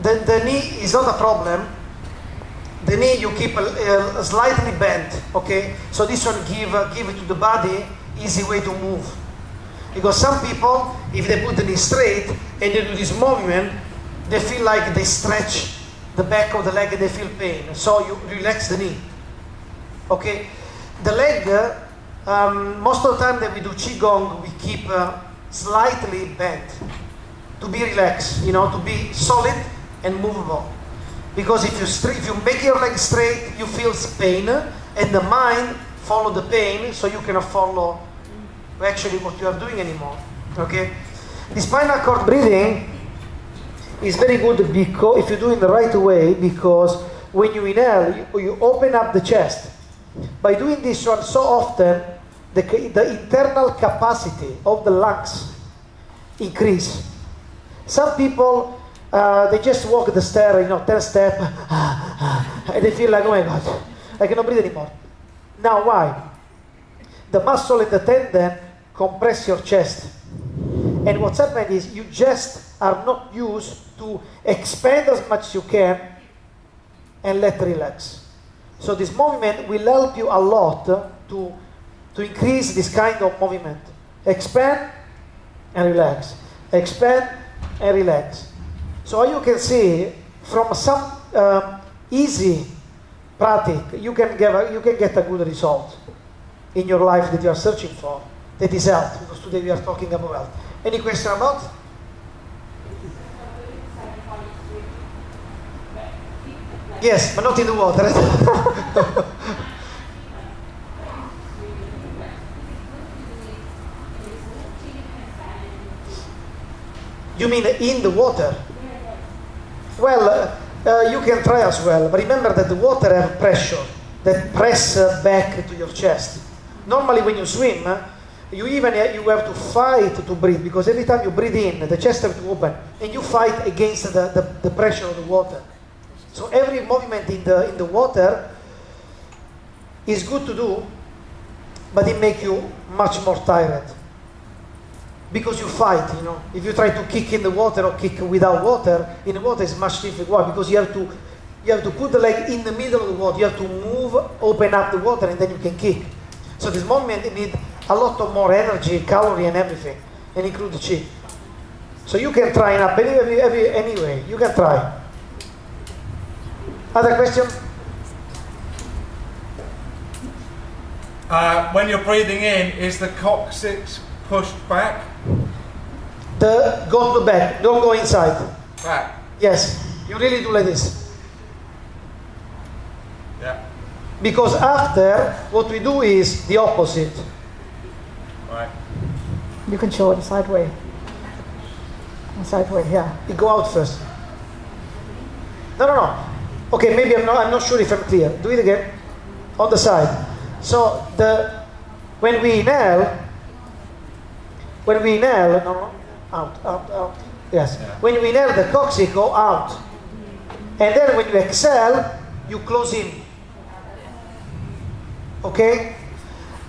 The knee is not a problem. The knee you keep slightly bent, okay? So this one give it to the body easy way to move. Because some people, if they put the knee straight and they do this movement, they feel like they stretch the back of the leg and they feel pain. So you relax the knee, okay? The leg, most of the time that we do Qigong, we keep slightly bent to be relaxed, to be solid and movable. Because if you make your leg straight, you feel pain, and the mind follow the pain, so you cannot follow actually what you are doing anymore. Okay? The spinal cord breathing is very good because if you do it the right way, because when you inhale, you open up the chest. By doing this one so often, the internal capacity of the lungs increase. Some people they just walk the stair, 10 steps, and they feel like, oh my God, I cannot breathe anymore. Now why? The muscle and the tendon compress your chest. And what's happening is you just are not used to expand as much as you can and let relax. So this movement will help you a lot to increase this kind of movement. Expand and relax. Expand and relax. So you can see from some easy practice, you can get a good result in your life that you are searching for. That is health, because today we are talking about health. Any question about? Yes, but not in the water. You mean in the water? Well, you can try as well, but remember that the water has pressure that press back to your chest. Normally when you swim, you have to fight to breathe, because every time you breathe in, the chest has to open, and you fight against the pressure of the water. So every movement in the water is good to do, but it makes you much more tired. Because you fight, If you try to kick in the water or kick without water, in the water is much difficult. Why? Because you have to put the leg in the middle of the water. You have to move, open up the water, and then you can kick. So this movement needs a lot of more energy, calorie, and everything, and include the chi. So you can try up anyway. You can try. Other question? When you're breathing in, is the coccyx pushed back? Go to the back. Don't go inside. Back. Yes. You really do like this. Yeah. Because after, what we do is the opposite. Right. You can show it sideways. Sideways, yeah. You go out first. No. Okay, maybe I'm not sure if I'm clear. Do it again. On the side. So when we inhale, no, out. Yes. Yeah. When we inhale, the coccyx go out. And then when you exhale, you close in. Okay?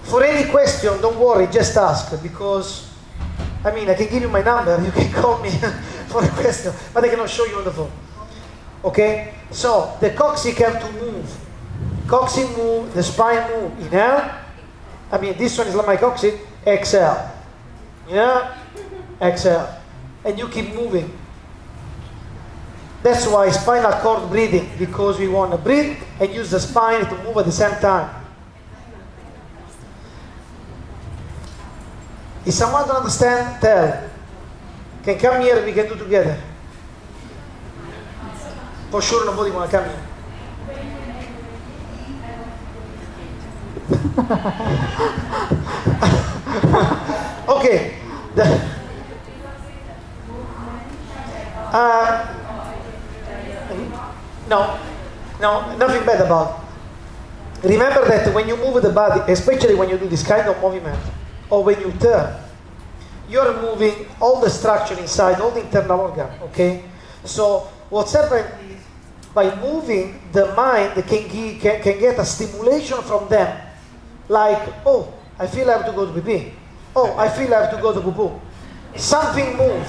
For any question, don't worry, just ask, because, I can give you my number, you can call me for a question, but I cannot show you on the phone. Okay? So, the coccyx have to move. Coccyx move, the spine move. Inhale. This one is like my coccyx. Exhale. Exhale. And you keep moving. That's why spinal cord breathing, because we want to breathe and use the spine to move at the same time. If someone don't understand, tell. Can come here, we can do together. For sure nobody want to come here. Okay. No, nothing bad about it. Remember that when you move the body, especially when you do this kind of movement, or when you turn, you are moving all the structure inside, all the internal organ, okay? So what's happening is, by moving, the mind can get a stimulation from them. Like, oh, I feel I have to go to pee. Oh, I feel I have to go to poo-poo. Something move.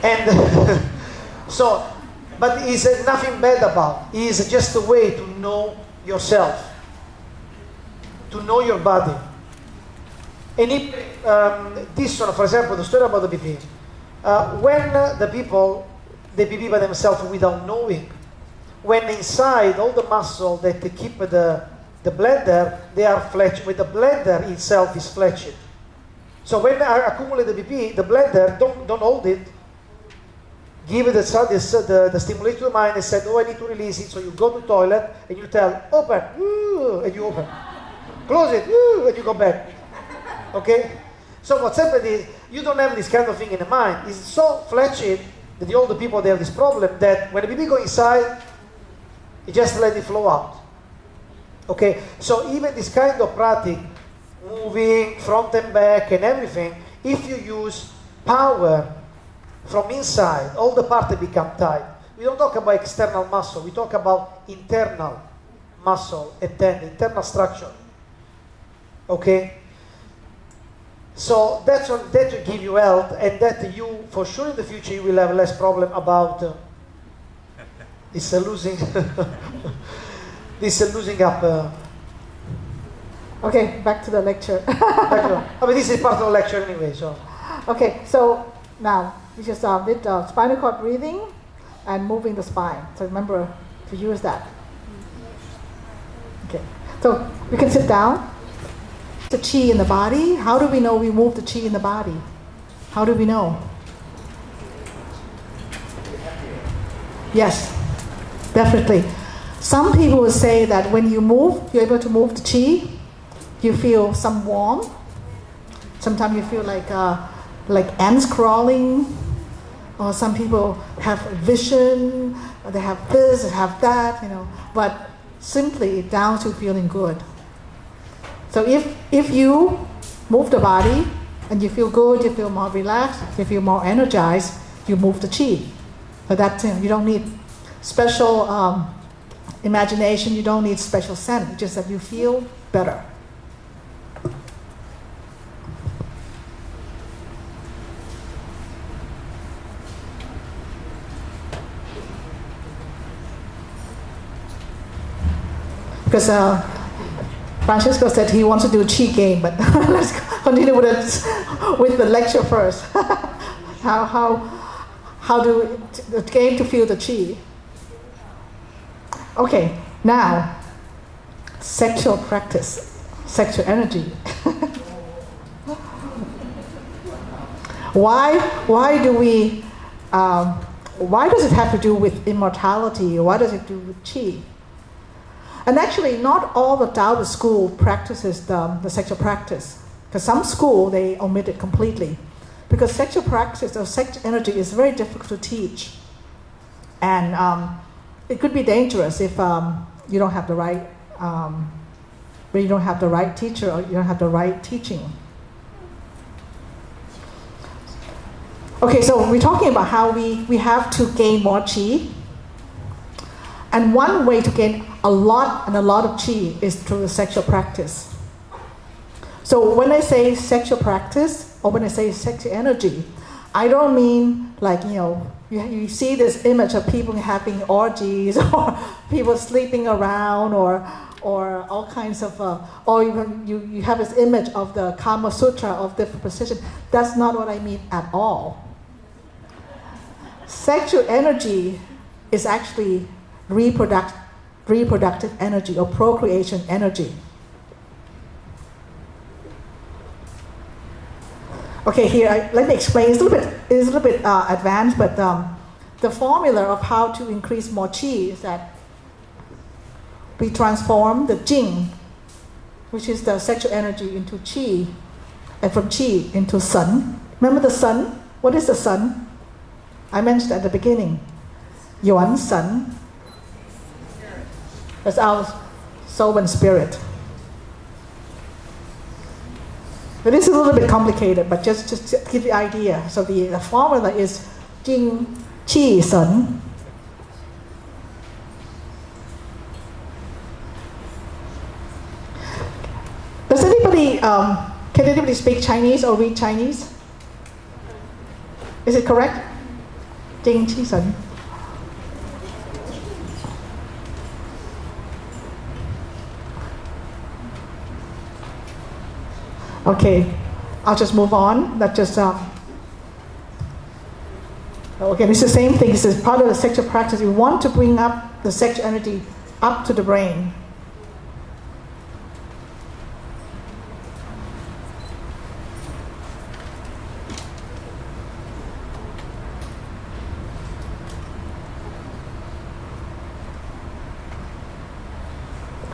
And So, but it's nothing bad about. It's just a way to know yourself, to know your body. And if, this one, for example, the story about the BP, when the people, they BP by themselves without knowing, when inside all the muscle that they keep the bladder, they are fletched, with the bladder itself is fletched. So when I accumulate the BP, the bladder, don't hold it, give it the stimulation to the mind and said, oh, I need to release it. So you go to the toilet and you tell, open, and you open. Close it, and you go back. Okay? So what's happened is, you don't have this kind of thing in the mind. It's so fletched that the older people, they have this problem that when the baby go inside, you just let it flow out. Okay? So even this kind of practice, moving front and back and everything, if you use power from inside, all the parts become tight. We don't talk about external muscle, we talk about internal muscle and then internal structure. Okay? So that will give you health, and that you, for sure in the future, you will have less problem about this losing up. Okay, back to the lecture. I mean, this is part of the lecture anyway. So. Okay, so now we just did spinal cord breathing and moving the spine. So remember to use that. Okay, so we can sit down. The chi in the body. How do we know we move the chi in the body? How do we know? Yes, definitely. Some people will say that when you move, you're able to move the chi. You feel some warmth. Sometimes you feel like ants crawling. Or some people have vision. Or they have this, they have that. But simply down to feeling good. So if you move the body and you feel good, you feel more relaxed, you feel more energized, you move the chi. So that's you don't need special imagination, you don't need special sense, it's just that you feel better. Because Francisco said he wants to do a chi game, but let's continue with the lecture first. How do the game to feel the chi? Okay, now sexual practice, sexual energy. Why do we? Why does it have to do with immortality? Why does it do with chi? And actually, not all the Taoist school practices the sexual practice. Because some school, they omit it completely. Because sexual practice or sexual energy is very difficult to teach. And it could be dangerous if you don't have the right, when you don't have the right teacher or you don't have the right teaching. Okay, so we're talking about how we have to gain more chi. And one way to gain a lot of chi is through the sexual practice. So when I say sexual practice, or when I say sexual energy, I don't mean like, you see this image of people having orgies or people sleeping around or all kinds of, or even you have this image of the Kama Sutra of different positions. That's not what I mean at all. Sexual energy is actually reproductive energy or procreation energy. Okay, here let me explain. It's a little bit advanced, but the formula of how to increase more chi is that we transform the jing, which is the sexual energy, into chi, and from chi into sun. Remember the sun? What is the sun? I mentioned at the beginning. Yuan sun. That's our soul and spirit. It is a little bit complicated, but just to give you an idea. So the formula is Jing, Qi, Sun. Does anybody, can anybody speak Chinese or read Chinese? Is it correct? Jing, Qi, Sun. Okay, I'll just move on. That just okay, it's the same thing. This is part of the sexual practice. We want to bring up the sexual energy up to the brain.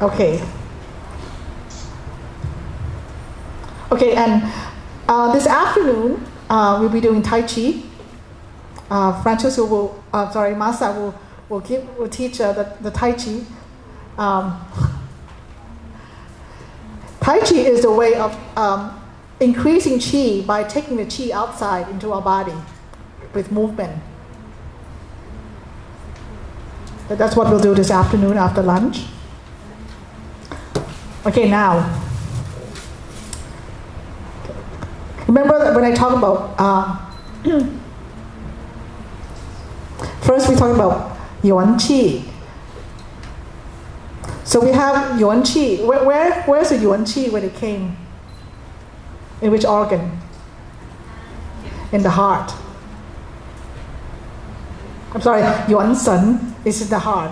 Okay. Okay, and this afternoon we'll be doing Tai Chi. Francesco will, Masa will teach the Tai Chi. Tai Chi is a way of increasing Qi by taking the Qi outside into our body with movement. That's what we'll do this afternoon after lunch. Okay, now, remember when I talk about, first we talk about Yuan Qi. So we have Yuan Qi. Where's the Yuan Qi when it came? In which organ? In the heart. I'm sorry, Yuan Sen is in the heart.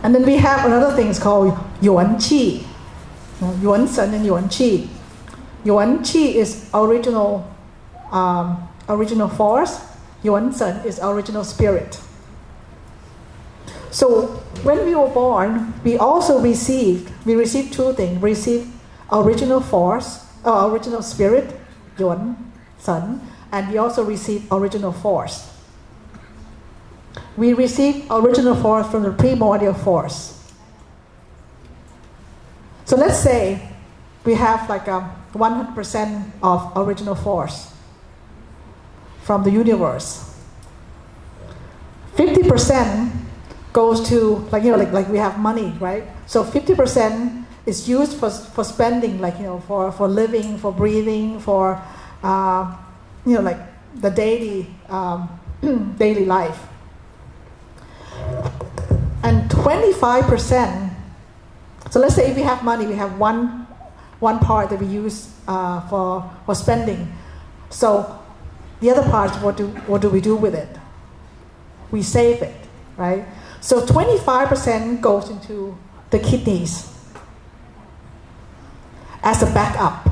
And then we have another thing called Yuan Qi. Yuan Sen and Yuan Qi. Yuan Qi is original force. Yuan Sen is original spirit. So when we were born, we received two things. We received original force, original spirit, Yuan Sen, and we also received original force. We receive original force from the primordial force. So let's say we have like 100% of original force from the universe. 50% goes to like we have money, right? So 50% is used for spending, for living, for breathing, for like the daily daily life. And 25%, so let's say if we have money, we have one part that we use for spending. So the other part, what do we do with it? We save it, right? So 25% goes into the kidneys as a backup.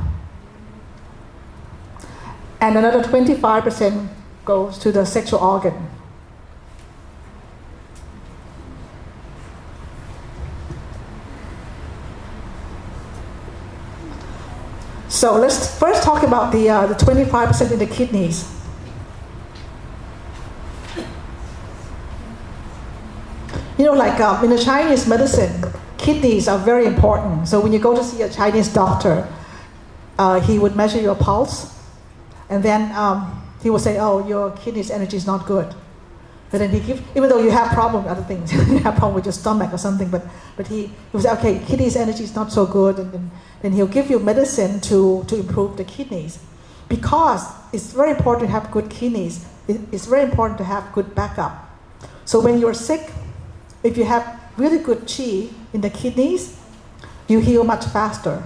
And another 25% goes to the sexual organ. So let's first talk about the 25% in the kidneys. In the Chinese medicine, kidneys are very important. So when you go to see a Chinese doctor, he would measure your pulse, and then he will say, "Oh, your kidneys energy is not good." But then even though you have problem with other things, you have problem with your stomach or something, but he will say, "Okay, kidneys energy is not so good," and then he'll give you medicine to improve the kidneys, because it's very important to have good kidneys. It's very important to have good backup. So when you're sick, if you have really good qi in the kidneys, you heal much faster.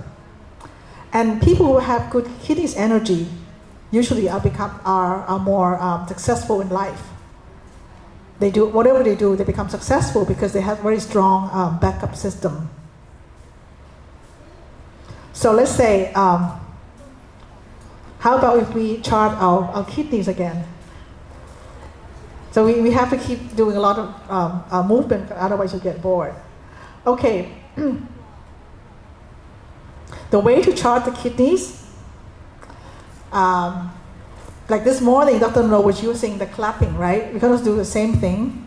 And people who have good kidneys energy usually are more successful in life. They do whatever they do, they become successful because they have very strong backup system. So let's say, how about if we chart our kidneys again? So we have to keep doing a lot of movement, otherwise you'll get bored. Okay. The way to chart the kidneys, like this morning, Dr. No was using the clapping, right? We're going to do the same thing.